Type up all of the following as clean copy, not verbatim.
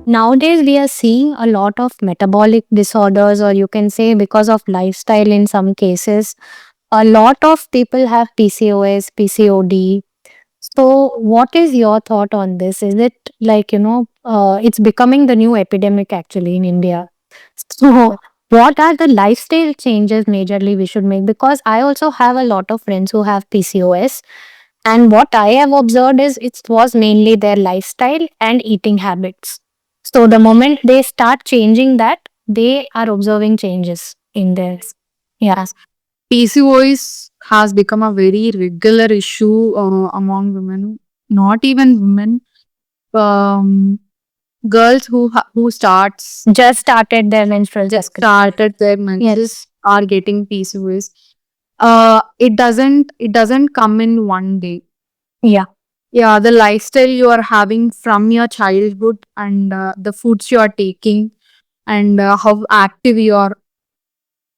Nowadays we are seeing a lot of metabolic disorders, or you can say because of lifestyle in some cases. A lot of people have PCOS, PCOD. So, what is your thought on this? Is it like, it's becoming the new epidemic actually in India? So, what are the lifestyle changes majorly we should make? Because I also have a lot of friends who have PCOS, and what I have observed is it was mainly their lifestyle and eating habits. So, the moment they start changing that, they are observing changes in their. Yeah. PCOS has become a very regular issue among women, not even women. Um, Girls who Just started their menstrual cycle. started their menses are getting PCOS. It doesn't come in one day. Yeah. Yeah, the lifestyle you are having from your childhood and the foods you are taking and how active you are,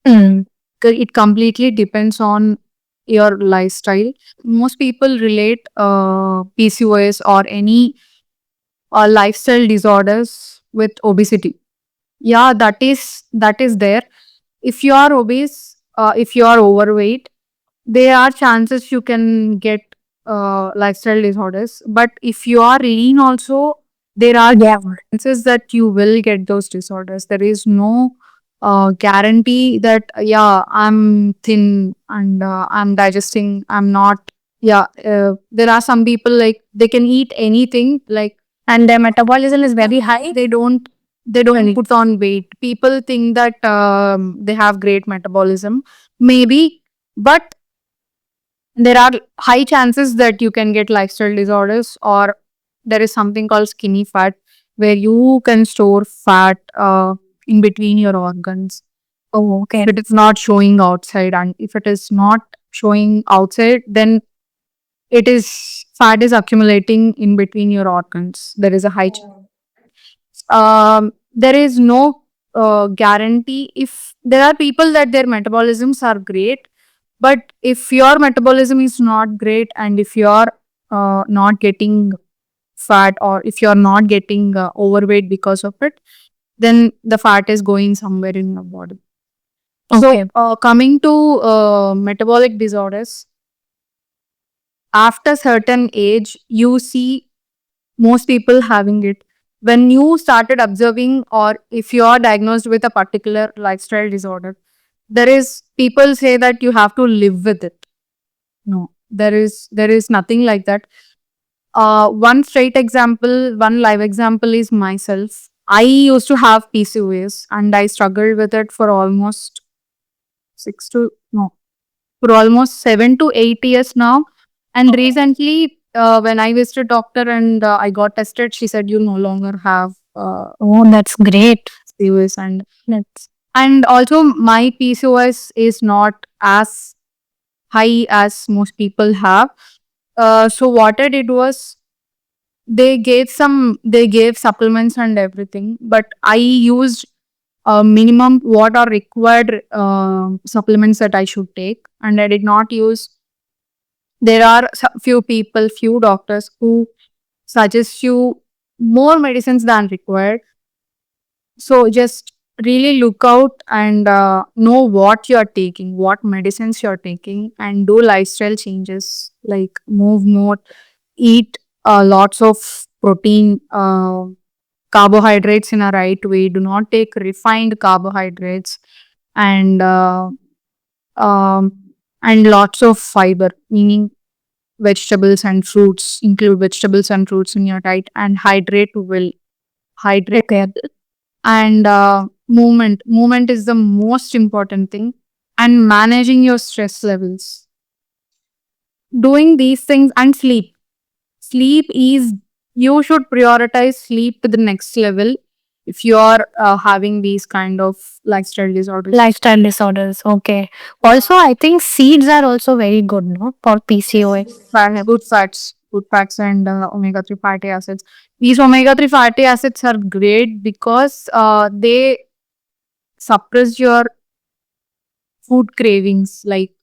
Mm. it completely depends on your lifestyle. Most people relate PCOS or any lifestyle disorders with obesity. Yeah, that is there. If you are obese, if you are overweight, there are chances you can get lifestyle disorders. But if you are lean also, there are chances that you will get those disorders. There is no guarantee that yeah, I'm thin and I'm digesting, I'm not. Yeah, there are some people like they can eat anything, like, And their metabolism is very high. they don't put on weight. People think that they have great metabolism, maybe, but there are high chances that you can get lifestyle disorders, or there is something called skinny fat where you can store fat in between your organs. Oh, okay. If it is not showing outside, and if it is not showing outside, then it is fat is accumulating in between your organs. There is a high there is no guarantee. If there are people that their metabolisms are great, but if your metabolism is not great and if you're not getting fat, or if you're not getting overweight because of it, then the fat is going somewhere in your body. Okay. So coming to metabolic disorders, after certain age you see most people having it. When you started observing, or if you are diagnosed with a particular lifestyle disorder, there is people say that you have to live with it. No, there is nothing like that. One live example is myself. I used to have PCOS and I struggled with it for almost six to no for almost 7 to 8 years now. And recently, when I visited doctor and I got tested, she said you no longer have Oh, that's great. PCOS. And That's also my PCOS is not as high as most people have. So what I did was they gave supplements and everything, but I used minimum what are required supplements that I should take, and I did not use. There are few doctors who suggest you more medicines than required. So just really look out and know what you're taking, what medicines you're taking, and do lifestyle changes like move more, eat lots of protein, carbohydrates in a right way. Do not take refined carbohydrates, and um, lots of fiber, meaning vegetables and fruits. Include vegetables and fruits in your diet, and hydrate well. Hydrate okay. and movement. Movement is the most important thing, and managing your stress levels. Doing these things, and sleep. Sleep is, you should prioritize sleep to the next level if you are having these kind of lifestyle disorders. Lifestyle disorders. Okay. Also, I think seeds are also very good, no, for PCOS. Good fats and omega 3 fatty acids. These omega 3 fatty acids are great because they suppress your food cravings. Like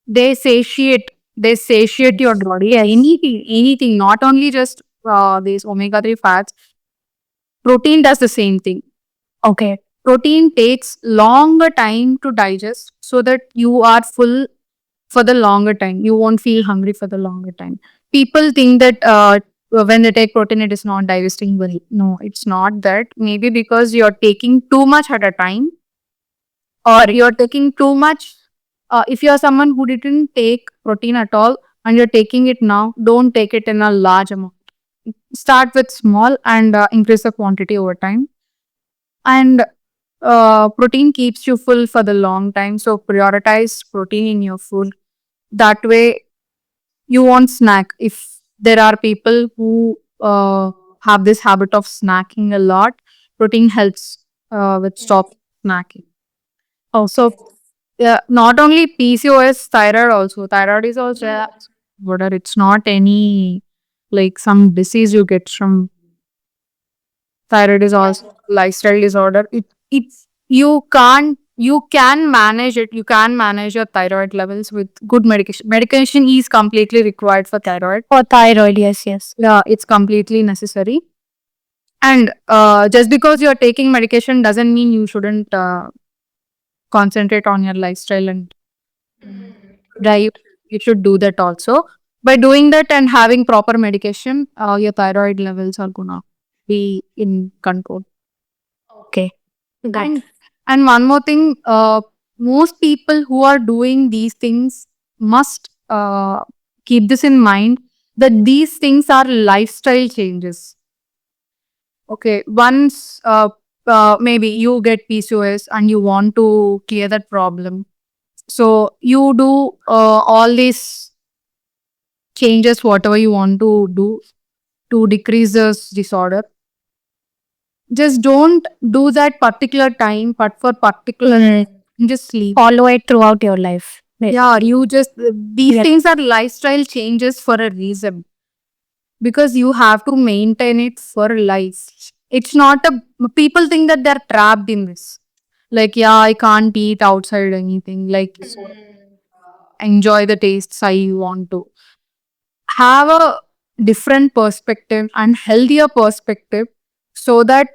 they satiate your body. Yeah, anything, not only just these omega 3 fats. Protein does the same thing. Okay. Protein takes longer time to digest so that you are full for the longer time. You won't feel hungry for the longer time. People think that when they take protein, it is not digesting well. No, it's not that. Maybe because you're taking too much at a time, or you're taking too much. If you're someone who didn't take protein at all and you're taking it now, don't take it in a large amount. Start with small and increase the quantity over time. And protein keeps you full for the long time. So prioritize protein in your food. That way, you won't snack. If there are people who have this habit of snacking a lot, protein helps with stop snacking. So yeah, not only PCOS, thyroid also. Thyroid is also whether it's not any like some disease you get from thyroid is also lifestyle disorder. It's you can manage it. You can manage your thyroid levels with good medication. Medication is completely required for thyroid. For thyroid, yes, yes. Yeah, it's completely necessary. And just because you're taking medication doesn't mean you shouldn't concentrate on your lifestyle and diet. You should do that also. By doing that and having proper medication, your thyroid levels are gonna be in control. Okay. Got And and one more thing, most people who are doing these things must keep this in mind that these things are lifestyle changes. Okay, once maybe you get PCOS and you want to clear that problem, so you do all these changes, whatever you want to do to decrease this disorder. Just don't do that particular time, but for particular, just leave. follow it throughout your life. Yeah, you just these Yeah. things are lifestyle changes for a reason because you have to maintain it for life. It's not a people think that they're trapped in this. Like, yeah, I can't eat outside anything. Like, enjoy the tastes I want to. Have a different perspective and healthier perspective so that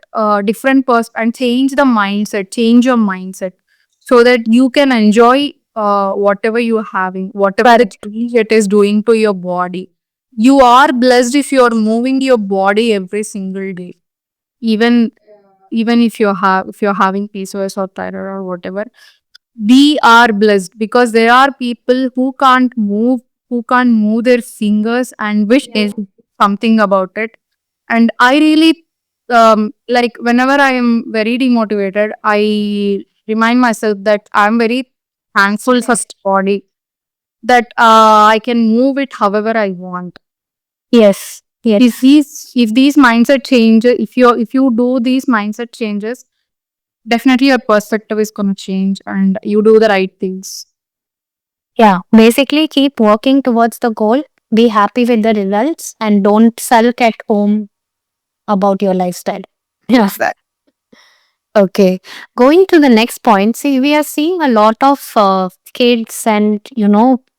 different and change the mindset, change your mindset so that you can enjoy whatever you're having, whatever it is doing to your body. You are blessed if you're moving your body every single day. Even if you're having PCOS or thyroid or whatever, we are blessed because there are people who can't move their fingers and wish is something about it. And I really like whenever I am very demotivated, I remind myself that I'm very thankful for this body that I can move it however I want. Yes. Yes. If these mindset changes, if you do these mindset changes, definitely your perspective is gonna change and you do the right things. Yeah. Basically, keep working towards the goal. Be happy with the results and don't sulk at home about your lifestyle. Yeah. That. Okay. Going to the next point. See, we are seeing a lot of kids and,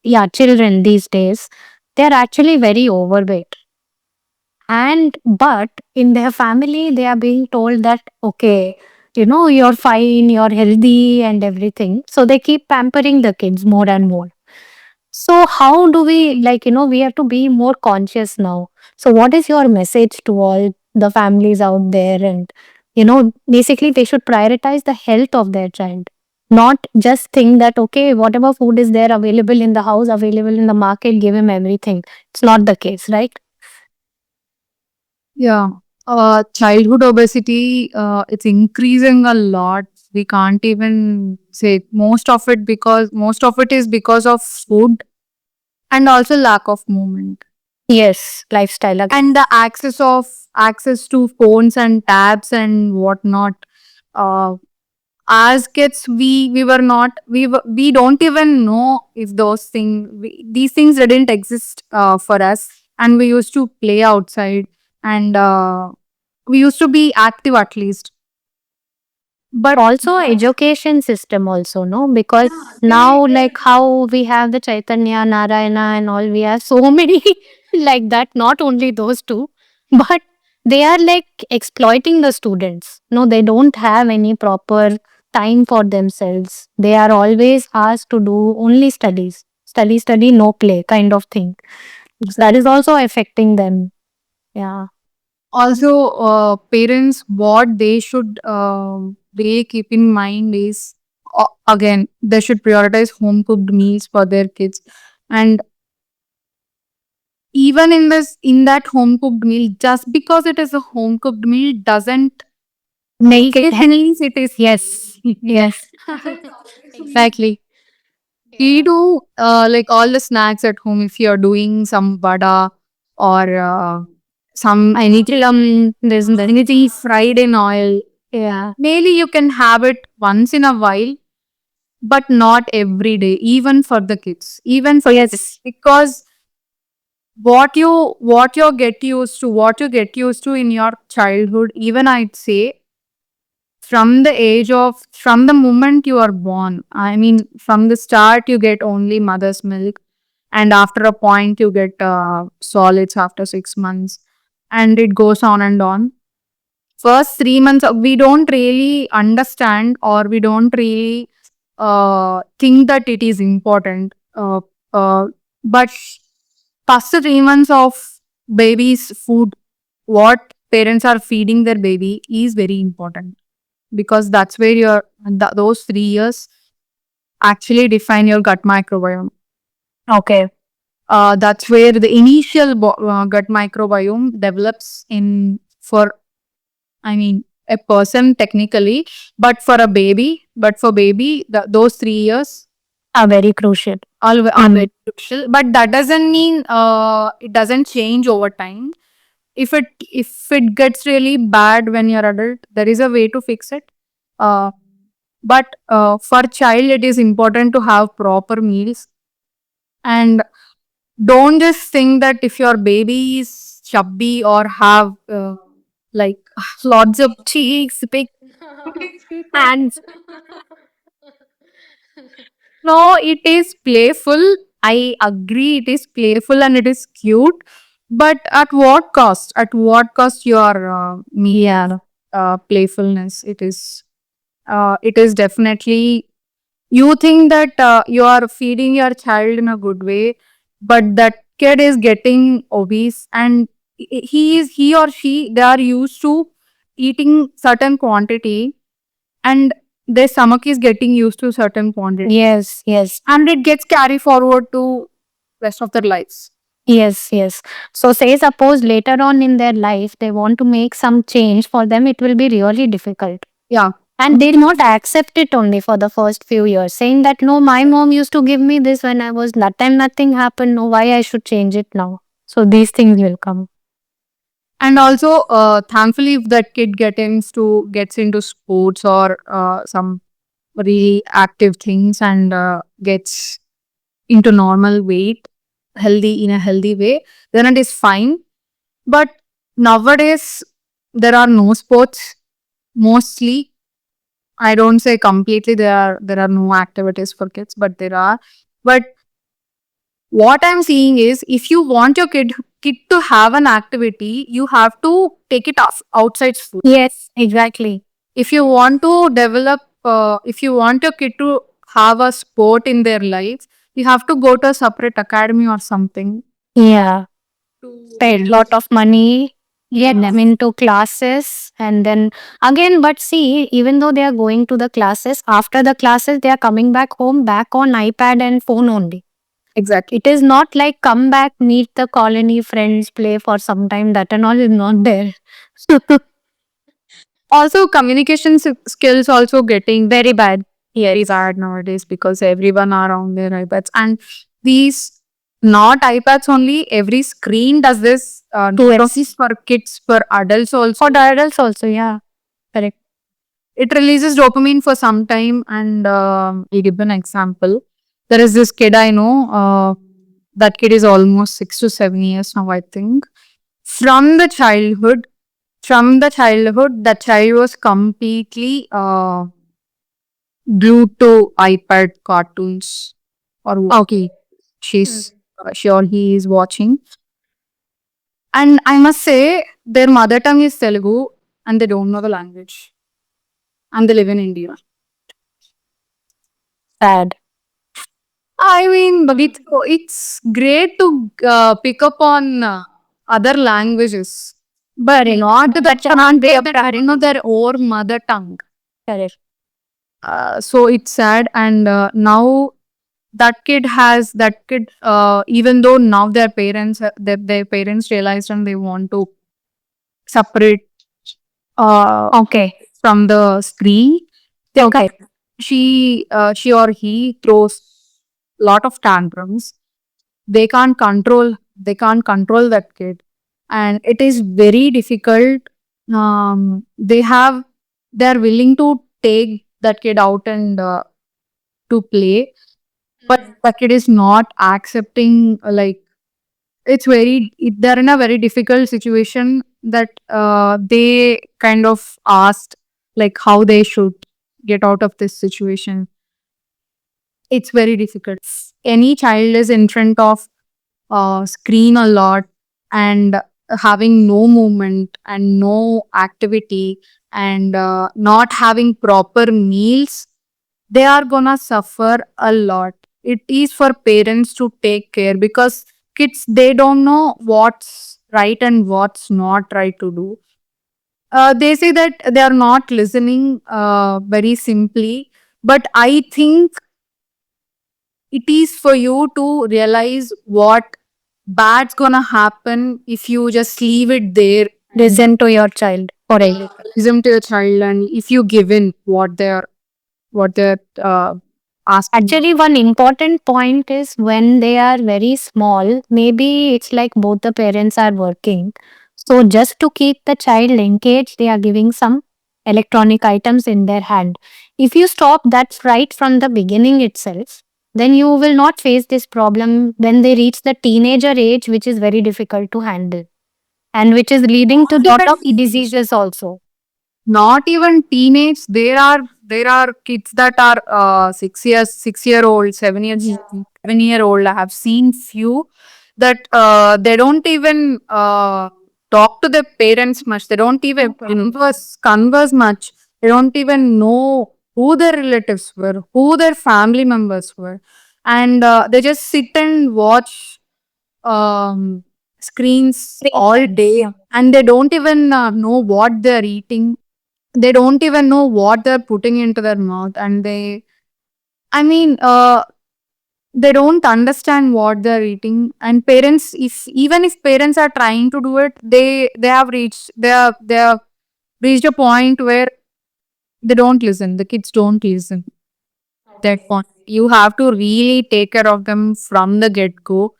yeah, children these days. They're actually very overweight. And, but in their family, they are being told that, okay, you're fine, you're healthy and everything. So they keep pampering the kids more and more. So how do we we have to be more conscious now. So what is your message to all the families out there? And basically they should prioritize the health of their child. Not just think that okay, whatever food is there available in the house, available in the market, give him everything. It's not the case, right? Yeah. Childhood obesity, it's increasing a lot. We can't even say most of it is because of food and also lack of movement. Yes, lifestyle. And the access to phones and tabs and whatnot. Uh, as kids, we don't even know if these things didn't exist for us, and we used to play outside and we used to be active at least. But also education system also, no? Because now like how we have the Chaitanya, Narayana and all, we have so many like that, not only those two, but they are like exploiting the students. No, they don't have any proper time for themselves. They are always asked to do only studies. Study, study, no play kind of thing. That is also affecting them. Yeah. Also, parents, what they should they keep in mind is, again, they should prioritize home cooked meals for their kids. And even in that home cooked meal, just because it is a home cooked meal doesn't Make it means it is. yes. Yes. Exactly. We do like all the snacks at home. If you're doing some vada or some anything, there's anything fried in oil, Yeah. maybe you can have it once in a while, but not every day, even for the kids, even for kids. Yes. Because what you get used to in your childhood, even I'd say from the moment you are born, I mean from the start you get only mother's milk, and after a point you get solids after 6 months, and it goes on and on. First 3 months we don't really understand, or we don't really think that it is important, but first 3 months of baby's food, what parents are feeding their baby is very important, because that's where those 3 years actually define your gut microbiome. Okay. That's where the initial gut microbiome develops in for, I mean, a person technically, but for baby, those 3 years Are very crucial. are very crucial. But that doesn't mean it doesn't change over time. If it gets really bad when you're adult, there is a way to fix it. But for child, it is important to have proper meals, and don't just think that if your baby is chubby or have like lots of cheeks, big hands. No, it is playful. I agree, it is playful and it is cute. But at what cost? At what cost your Yeah. playfulness? It is definitely, you think that you are feeding your child in a good way, but that kid is getting obese, and he or she, they are used to eating certain quantity, and their stomach is getting used to certain quantity, Yes. Yes. and it gets carry forward to rest of their lives. Yes, yes. So say suppose later on in their life they want to make some change, for them it will be really difficult. Yeah. And they not accept it only for the first few years, saying that no, my mom used to give me this when I was that time nothing happened. No, why I should change it now? So these things will come. And also, thankfully, if that kid gets into sports or some really active things, and gets into normal weight, healthy in a healthy way, then it is fine. But nowadays, there are no sports. Mostly, I don't say completely. There are no activities for kids, but there are. But what I'm seeing is, if you want your kid to have an activity, you have to take it off outside school. Yes, exactly. If you want to develop, if you want your kid to have a sport in their life, you have to go to a separate academy or something. Yeah. Pay a To lot of money, get them into classes, and then again, but see, even though they are going to the classes, after the classes, they are coming back home, back on iPad and phone only. Exactly. It is not like come back, meet the colony friends, play for some time. That and all is not there. Also, communication skills also getting Very bad. very Yes. bad nowadays, because everyone are on their iPads, and these, not iPads only, every screen does this. Not Yes. only for kids, for adults also. For the adults also, yeah. Correct. It releases dopamine for some time, and I'll give an example. There is this kid I know. That kid is almost 6 to 7 years now, I think. From the childhood, the child was completely glued to iPad cartoons, or okay, Hmm. she's sure he is watching. And I must say, their mother tongue is Telugu and they don't know the language. And they live in India. Sad. I mean, but it's great to pick up on other languages, but not that cannot be their own mother tongue. Correct. So it's sad, and now that kid, even though now their parents realized and they want to separate Okay. from the screen. Okay. She or he throws lot of tantrums. They can't control that kid, and it is very difficult. They have they're willing to take that kid out and to play, but the kid is not accepting. Like they're in a very difficult situation that they kind of asked like how they should get out of this situation. It's very difficult. Any child is in front of screen a lot and having no movement and no activity and not having proper meals, they are gonna suffer a lot. It is for parents to take care because kids, they don't know what's right and what's not right to do. They say that they are not listening very simply, but I think it is for you to realize what bad's gonna happen if you just leave it there. Listen to your child. Correct. Listen to your child, and if you give in what they're asking. Actually, one important point is when they are very small, maybe it's like both the parents are working. So, just to keep the child engaged, they are giving some electronic items in their hand. If you stop that right from the beginning itself, then you will not face this problem when they reach the teenager age, which is very difficult to handle and which is leading to lot of diseases also. Not even teenage, there are kids that are 6 year old, 7 year old. I have seen few that they don't even talk to their parents much. They don't even converse much. They don't even know who their relatives were, who their family members were, and they just sit and watch um, screens all day, and they don't even know what they're eating. They don't even know what they're putting into their mouth, and I mean, they don't understand what they're eating. And parents, if even if parents are trying to do it, they have reached a point where they don't listen. The kids don't listen. That point, you have to really take care of them from the get go.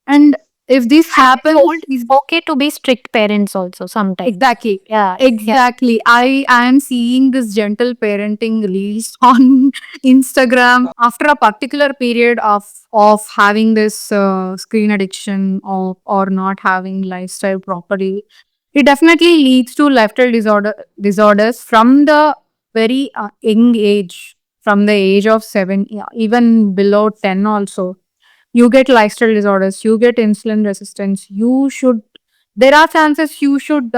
And if this happens, It's okay to be strict parents also sometimes. exactly. Yeah. Exactly. I am seeing this gentle parenting reels on Instagram after a particular period of having this screen addiction or not having lifestyle properly. It definitely leads to lifestyle disorders from the very young age, from the age of 7, yeah, even below 10 also. You get lifestyle disorders, you get insulin resistance. There are chances you should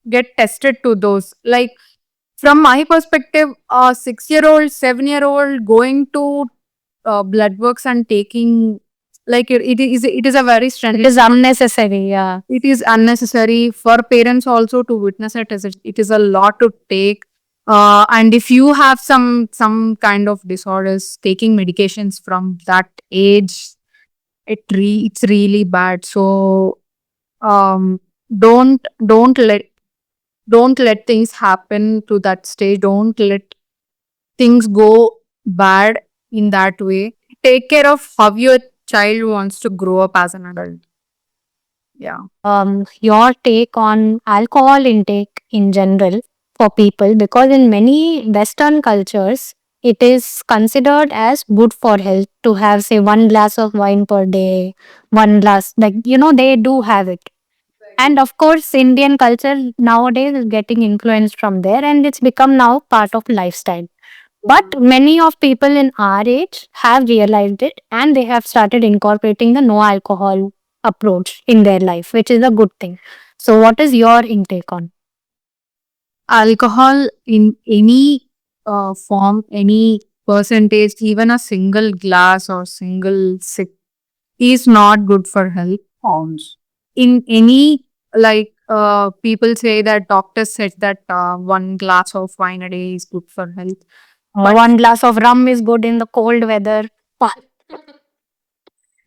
get tested to those. Like from my perspective, a 6 year old, 7 year old going to blood works and taking like it is a very It is unnecessary. Yeah. it is unnecessary for parents also to witness it. It is a lot to take. And if you have some kind of disorders, taking medications from that age, it's really bad. So um, don't let things happen to that stage. Don't let things go bad in that way. Take care of how your child wants to grow up as an adult. Yeah. Your take on alcohol intake in general for people, because in many Western cultures, it is considered as good for health to have, say, one glass of wine per day, one glass, like, they do have it. And of course, Indian culture nowadays is getting influenced from there and it's become now part of lifestyle. But many of people in our age have realized it and they have started incorporating the no alcohol approach in their life, which is a good thing. So, what is your intake on? Alcohol in any form, any percentage, even a single glass or single sip is not good for health. In any, like, people say that doctors said that one glass of wine a day is good for health. But One glass of rum is good in the cold weather.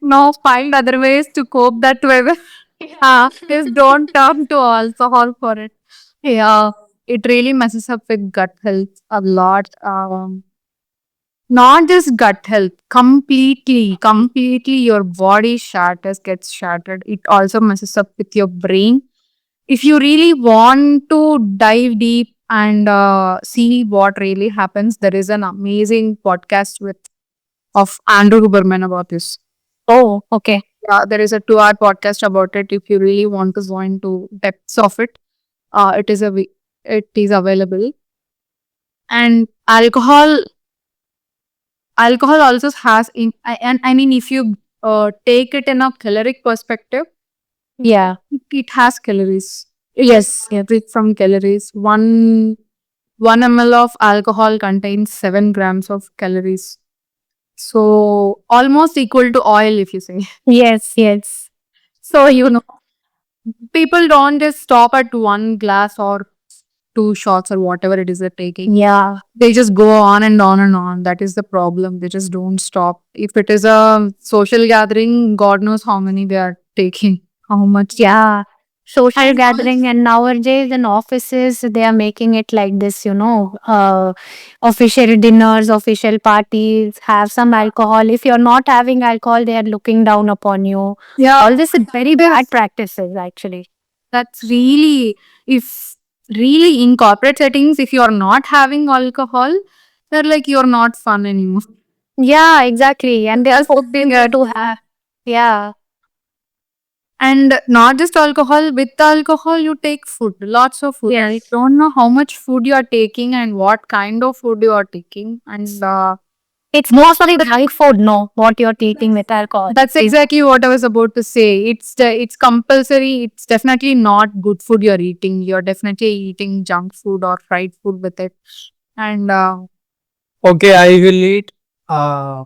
now find other ways to cope that weather. Just don't turn to alcohol for it. Yeah, it really messes up with gut health a lot. Not just gut health, completely your body shatters, gets shattered. It also messes up with your brain. If you really want to dive deep and see what really happens, there is an amazing podcast with of Andrew Huberman about this. Oh, okay. Yeah, there is a 2 hour podcast about it. If you really want to go into depths of it, it is it is available. And alcohol also has and I mean, if you take it in a caloric perspective, Yeah. it has calories. Yes. Yes. Rich from calories. One ml of alcohol contains 7 grams of calories. So almost equal to oil, if you say. Yes. Yes. So people don't just stop at one glass or 2 shots or whatever it is they're taking. Yeah. They just go on and on and on. That is the problem. They just don't stop. If it is a social gathering, God knows how many they are taking, how much. Yeah. Social And gathering, and nowadays in offices they are making it like this, official dinners, official parties, have some alcohol. If you're not having alcohol, they are looking down upon you. yeah, All this is very bad practices actually. that's really, if really in corporate settings, if you're not having alcohol, they're like, you're not fun anymore. Yeah, exactly. And they are Hoping forcing to have, yeah. and not just alcohol, with the alcohol, you take food, lots of food. I Yes. don't know how much food you are taking and what kind of food you are taking. And It's mostly the right food, no, what you're taking with alcohol. that's exactly what I was about to say. It's compulsory. It's definitely not good food you're eating. You're definitely eating junk food or fried food with it. And Okay, I will eat uh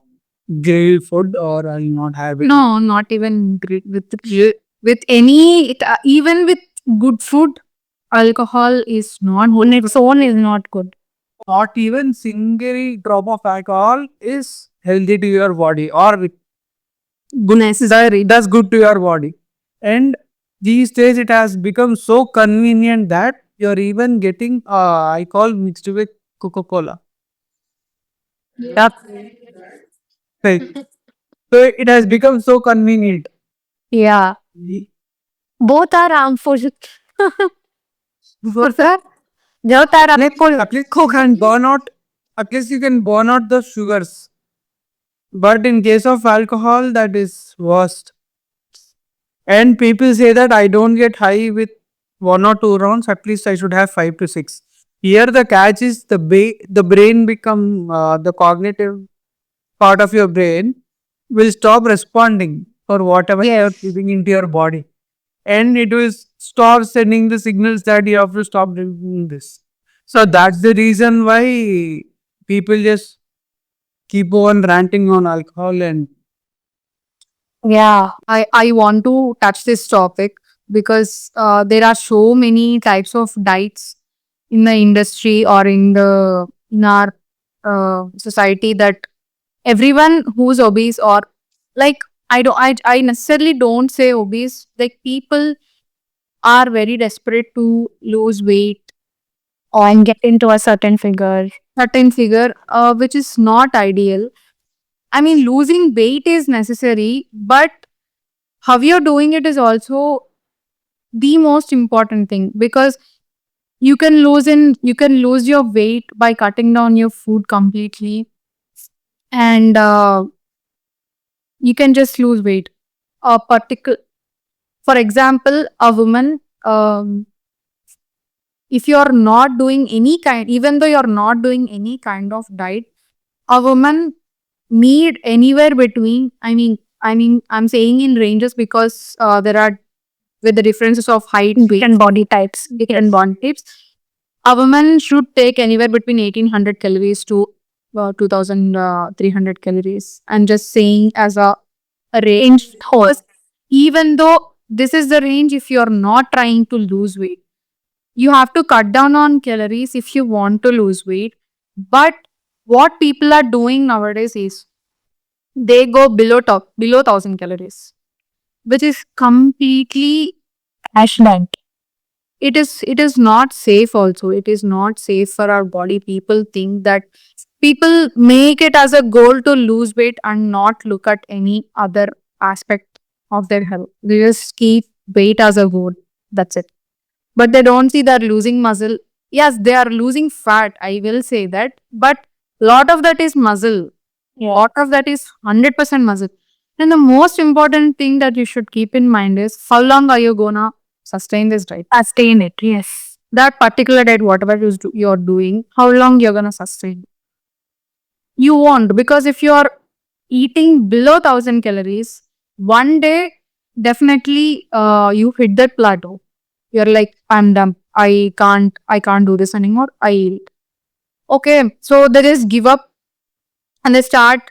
grilled food or I'll not have it. no, not even with any, even with good food, alcohol is not On good. its own is not good. Not even single drop of alcohol is healthy to your body or Necessary. does good to your body. And these days it has become so convenient that you're even getting alcohol mixed with Coca-Cola. That's right. So it has become so convenient. Yeah. Both are harmful. Before that, Both are harmful. At least you can burn out. At least you can burn out the sugars. But in case of alcohol, that is worst. And people say that I don't get high with 1 or 2 rounds. At least I should have 5 to 6. Here the catch is the brain become the cognitive part of your brain will stop responding for whatever you're giving into your body, and it will stop sending the signals that you have to stop doing this. So that's the reason why people just keep on ranting on alcohol. And Yeah. I want to touch this topic because there are so many types of diets in the industry or in our society that everyone who's obese, or like, I necessarily don't say obese, like people are very desperate to lose weight And get into a certain figure. certain figure, which is not ideal. I mean, losing weight is necessary, but how you're doing it is also the most important thing, because you can lose your weight by cutting down your food completely, and you can just lose weight. A particular, for example, a woman, if you're not doing any kind, even though you're not doing any kind of diet, a woman need anywhere between, I mean, I mean, I'm saying in ranges because there are, with the differences of height, weight, Different body types. different bond types, a woman should take anywhere between 1800 calories to 2300 calories. I'm just saying as a range. Because even though this is the range, if you're not trying to lose weight, you have to cut down on calories if you want to lose weight. But what people are doing nowadays is they go below 1000 calories, which is completely, Ash diet. it is not safe. Also, it is not safe for our body. People think that, people make it as a goal to lose weight and not look at any other aspect of their health. They just keep weight as a goal, that's it. But they don't see they're losing muscle. Yes, they are losing fat, I will say that, but lot of that is muscle. Yeah. Lot of that is 100% muscle. And the most important thing that you should keep in mind is, how long are you gonna sustain this diet? Sustain it. Yes. That particular diet, whatever you're doing, how long you're gonna sustain? You won't, because if you're eating below 1000 calories, one day definitely you hit that plateau. You're like, I'm done. I can't do this anymore. I eat. Okay, so they just give up and they start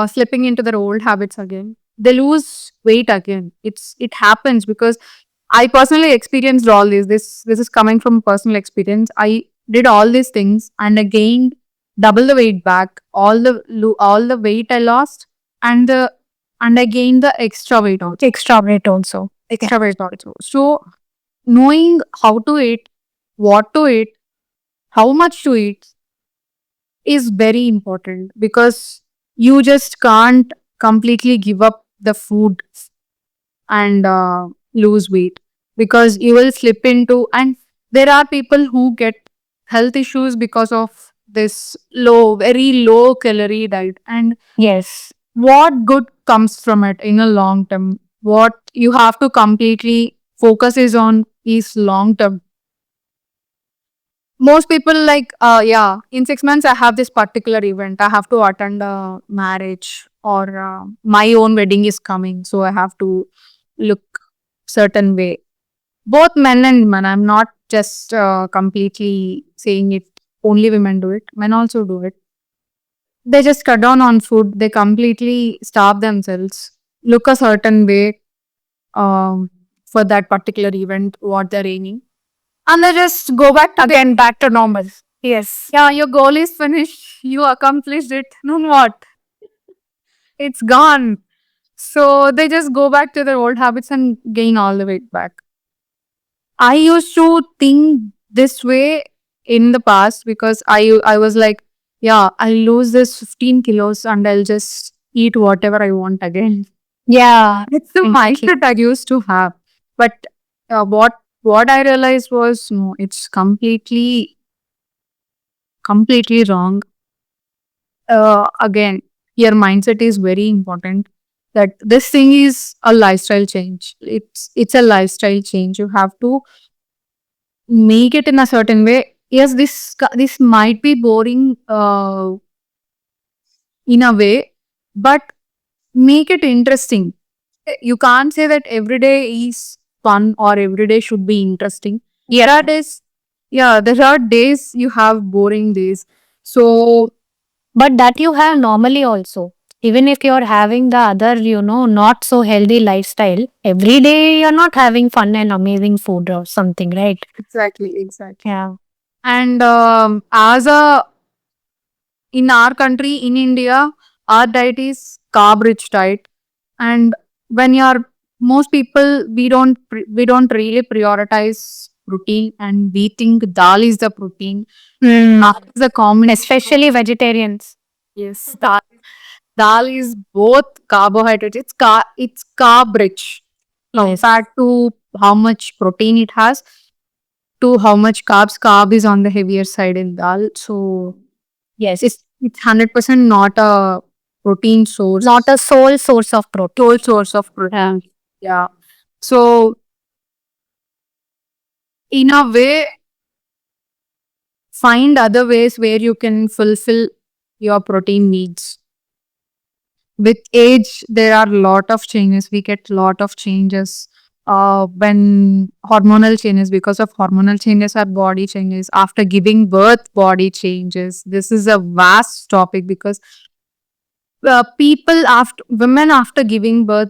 slipping into their old habits again. They lose weight again. It happens because I personally experienced all this. This is coming from personal experience. I did all these things and I gained double the weight back. All the weight I lost, and I gained the extra weight also. Extra weight also. Extra weight also. So knowing how to eat, what to eat, how much to eat is very important, because you just can't completely give up the food and lose weight, because you will slip into, and there are people who get health issues because of this very low calorie diet. And Yes. what good comes from it in a long term? What you have to completely focus is long term. Most people like, yeah, in 6 months I have this particular event, I have to attend a marriage, or my own wedding is coming, so I have to look certain way. Both men and women, I'm not just completely saying it only women do it, men also do it. They just cut down on food, they completely starve themselves, look a certain way for that particular event what they're aiming, and they just go back to Again, back to normal. Yes. yeah, your goal is finished. You accomplished it. Then what? It's gone. So they just go back to their old habits and gain all the weight back. I used to think this way in the past, because I was like, yeah, I'll lose this 15 kilos and I'll just eat whatever I want again. Yeah. It's the Exactly. mindset I used to have. But what I realized was, no, it's completely wrong. Again, your mindset is very important, that this thing is a lifestyle change. It's a lifestyle change. You have to make it in a certain way. Yes, this might be boring in a way, but make it interesting. You can't say that every day is fun or every day should be interesting. There are days, yeah, there are days you have boring days. So But that you have normally also. Even if you're having the other, not so healthy lifestyle, every day you're not having fun and amazing food or something, right? exactly. Yeah. And in our country, in India, our diet is carb rich diet. And when you're, most people, we don't really prioritize protein, and we think dal is the protein. Dal is the common. Especially vegetarians. Yes, dal is both carbohydrate. It's carb rich Yes. compared to how much protein it has, to how much carbs. Carb is on the heavier side in dal. So Yes. it's 100% not a protein source. Not a sole source of protein. sole source of protein. Yeah. Yeah. So in a way, find other ways where you can fulfill your protein needs. with age there are lot of changes. We get lot of changes when hormonal changes. Because of hormonal changes our body changes. After giving birth body changes. This is a vast topic because people after women after giving birth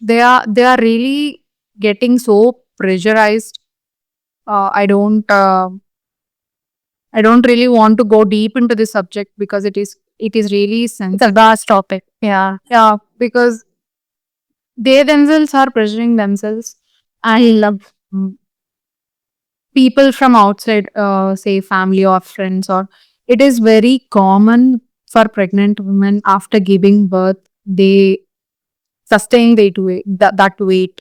they are really getting so pressurized. I don't really want to go deep into this subject because it is really It's a sensitive. vast topic. Yeah. Yeah, because they themselves are pressuring themselves, I and love. people from outside, say family or friends, or it is very common for pregnant women after giving birth, they sustain that weight.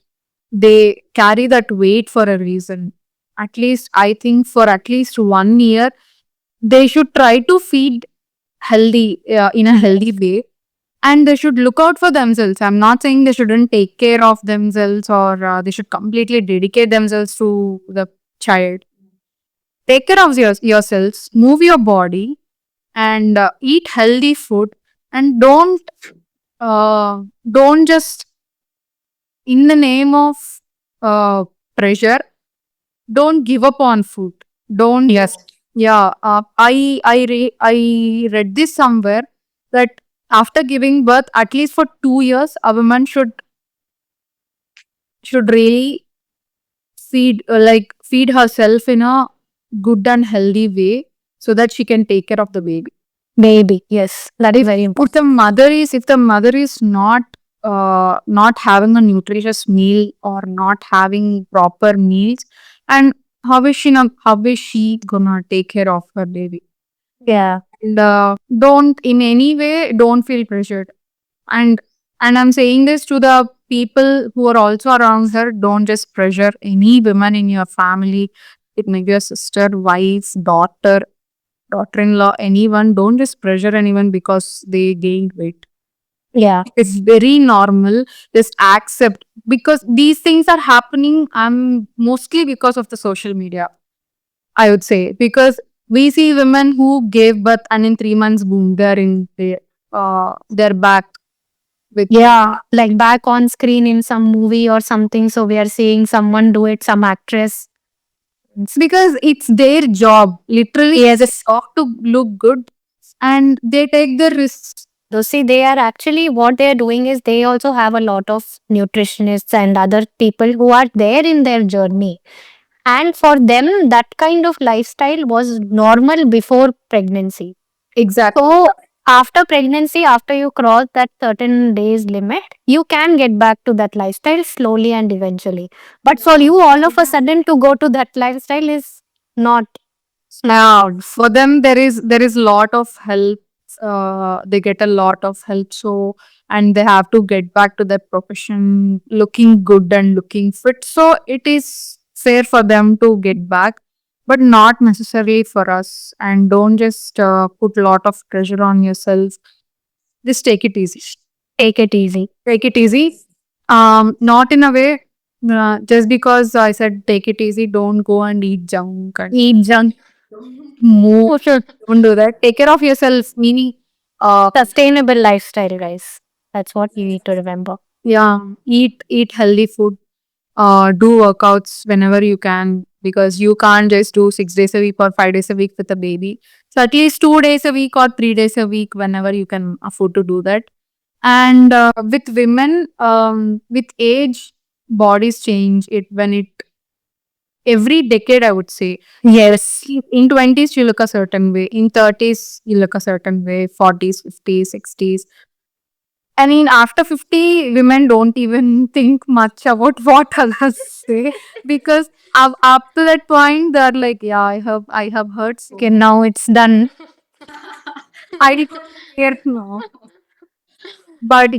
They carry that weight for a reason. At least, I think for at least 1 year, they should try to feed healthy in a healthy way, and they should look out for themselves. I'm not saying they shouldn't take care of themselves, or they should completely dedicate themselves to the child. Take care of yourselves, move your body, and eat healthy food, and don't just in the name of uh, pressure, don't give up on food. Don't. Yes. Yeah, I read this somewhere that after giving birth, at least for 2 years, a woman should really feed herself in a good and healthy way so that she can take care of the baby. Baby. Yes. That is very If important. the mother is not having a nutritious meal or not having proper meals, and how is she gonna take care of her baby? Yeah. And don't in any way don't feel pressured. And I'm saying this to the people who are also around her. Don't just pressure any woman in your family. It may be your sister, wife, daughter-in-law, anyone. Don't just pressure anyone because they gained weight. Yeah. It's very normal. Just accept, because these things are happening mostly because of the social media, I would say. Because we see women who gave birth and in 3 months, boom, they're back with. Yeah. Like back on screen in some movie or something. So we are seeing someone do it, some actress. Because it's their job. Literally, Yes. they talk to look good and they take the risks. So see, they are actually what they are doing is they also have a lot of nutritionists and other people who are there in their journey. And for them, that kind of lifestyle was normal before pregnancy. Exactly. So after pregnancy, after you cross that certain days limit, you can get back to that lifestyle slowly and eventually. But for you, all of a sudden to go to that lifestyle is not. Now, for them, there is lot of help. They get a lot of help. So, and they have to get back to their profession, looking good and looking fit. So, it is fair for them to get back, but not necessarily for us. And don't just put a lot of pressure on yourself. Just take it easy. Take it easy. Take it easy. Not in a way. Just because I said take it easy, don't go and eat junk and Eat junk. move. Don't do that. Take care of yourself. Meaning, Sustainable lifestyle, guys. That's what you need to remember. yeah, eat healthy food. Do workouts whenever you can, because you can't just do 6 days a week or 5 days a week with a baby. So at least 2 days a week or 3 days a week, whenever you can afford to do that. And with women, with age, bodies change. It every decade, I would say. Yes. In 20s, you look a certain way. In 30s, you look a certain way. 40s, 50s, 60s. I mean, after 50, women don't even think much about what others say, because up to that point, they're like, yeah, I have heard. So Okay, now it's done. I don't care now. But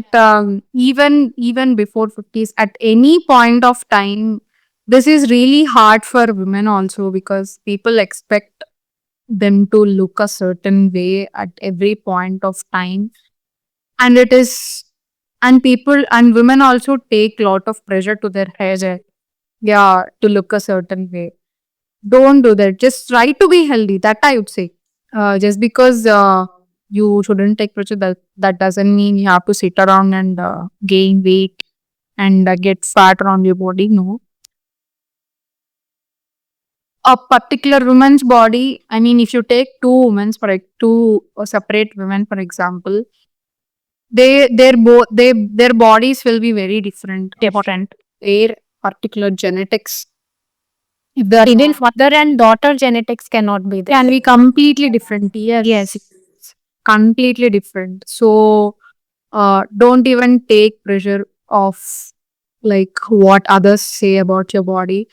even before 50s, at any point of time, this is really hard for women also, because people expect them to look a certain way at every point of time. And it is, and people and women also take lot of pressure to their hair. Yeah, to look a certain way. Don't do that. Just try to be healthy. That I would say. Just because you shouldn't take pressure. That doesn't mean you have to sit around and gain weight and get fat around your body. No. A particular woman's body, I mean, if you take two separate women, for example, their bodies will be very different. Their particular genetics, if they are Even mother and daughter genetics cannot be can there. be completely different. Yes. Yes. It's completely different. So don't even take pressure of like what others say about your body.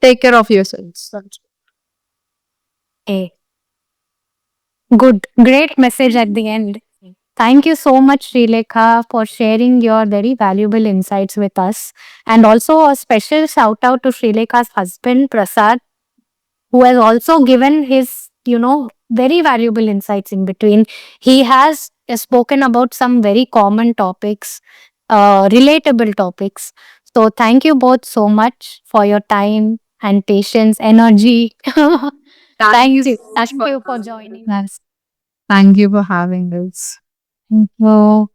Take care of yourselves. Okay. Good. Great message at the end. Thank you so much, Srilekha, for sharing your very valuable insights with us. And also a special shout out to Srilekha's husband, Prasad, who has also given his, very valuable insights in between. He has spoken about some very common topics, relatable topics. So thank you both so much for your time and patience, energy. Thank you. Thank you for joining. Yes. Thank you for having us. Thank you.